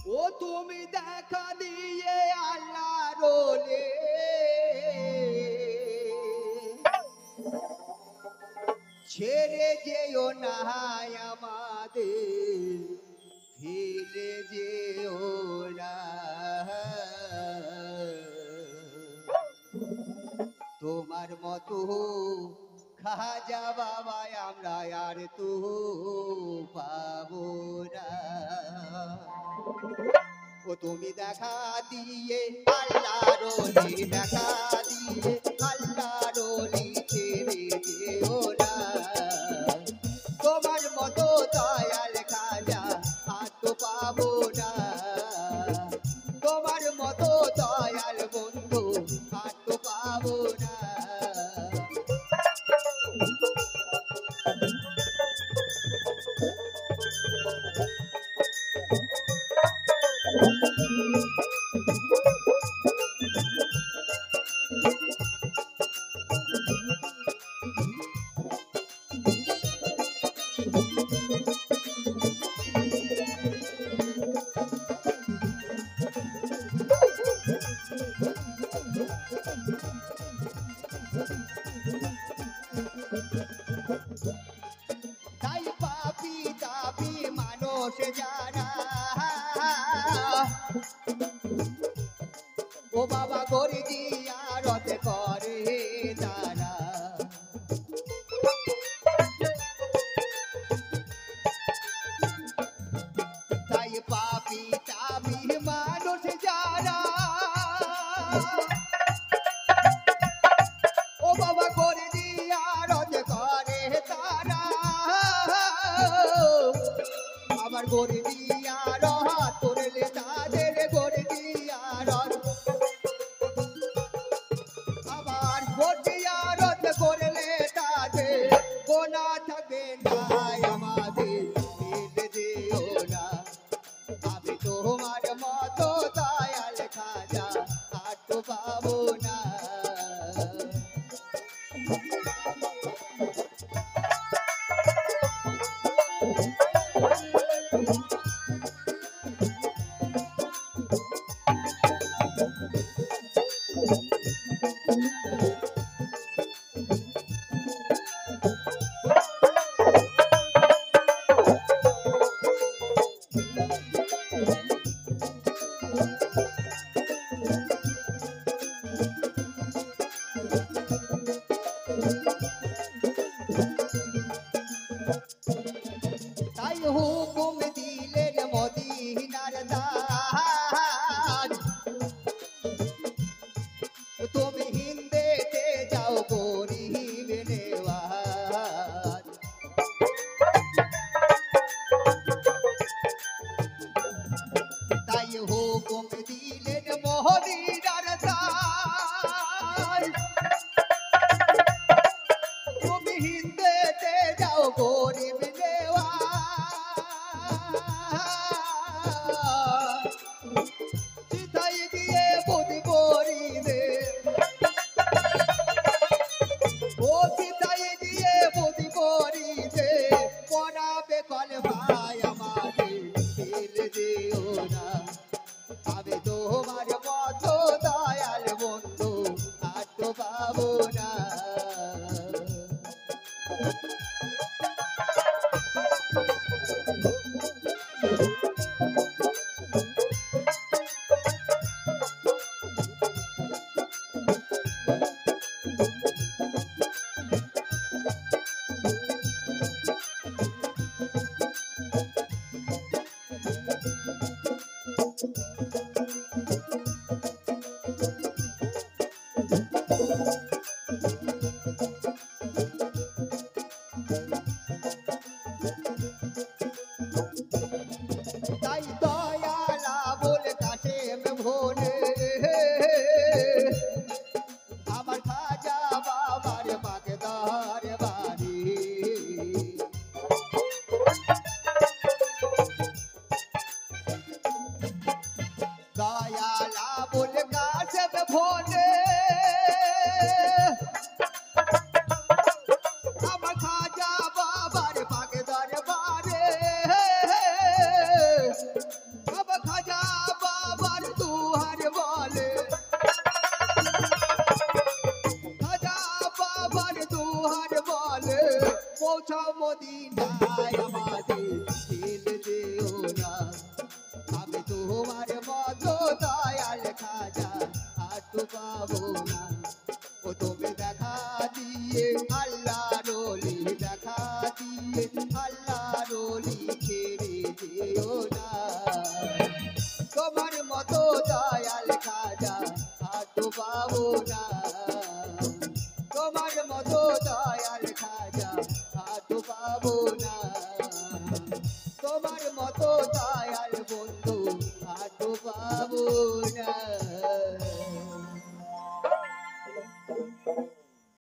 ও তুমি দেখা দিয়ে আল্লাহ রোলে ছেড়ে যেও না আমাদের ফিরে যেও না তোমার মতো খাজা বাবা আমরা আর তো পাবো না ও তুমি দেখা দিয়ে আল্লাহ রোলি দেখা দিয়ে আল্লাহ রোলি ছেড়ে যেও না তোমার মতো দয়াল খাজা আর তো পাবো না তোমার মতো দয়াল বন্ধু আর তো পাবো না তাই পাপি তাপি মানুষ যারা ও বাবা গরি জিয়ারত করে তারা তাই পাপি তাপি মানুষ যারা ও বাবা গরি জিয়ারত করে তারা আবার গরি জিয়ারত করলে তাদের গরি জিয়ারত আবার গরিয়ারত করলে তাদের গোনা থাকবে না আমাদের ফেলে যেও না আমি তোমার মতো দয়াল খাজা আর তো পাবো না তাই হুকুম দিলেন মদিনার দান তুমি হিন্দেতে যাও গরিব নেওয়াজ তাই হুকুম দিলেন মদিনার দান তুমি হিন্দেতে যাও গরিব চিতাই গিয়ে বুদ্ধি করি দে ও চিতাই গিয়ে বুদ্ধি করি দে পড়াবে কল ভাই আমাদের ফেলে যেও না আমি তোমার মতো দয়াল বন্ধু আর তো পাবো না তাই দয়ালা বলে কাছে ভোলে আমার খাজা বাবার বাগদার বাড়ি দয়ালা বলে কাছে ভোলে আমার খাজা বাবার বাগদার বাড়ি খাজা মদিনায় আমাদের ছেড়ে যেও না আমি তোমার মতো দয়াল খাজা আর তো পাবো না ও তুমি দেখা দিয়ে আল্লাহ রলি দেখা দিয়ে আল্লাহ রলিকে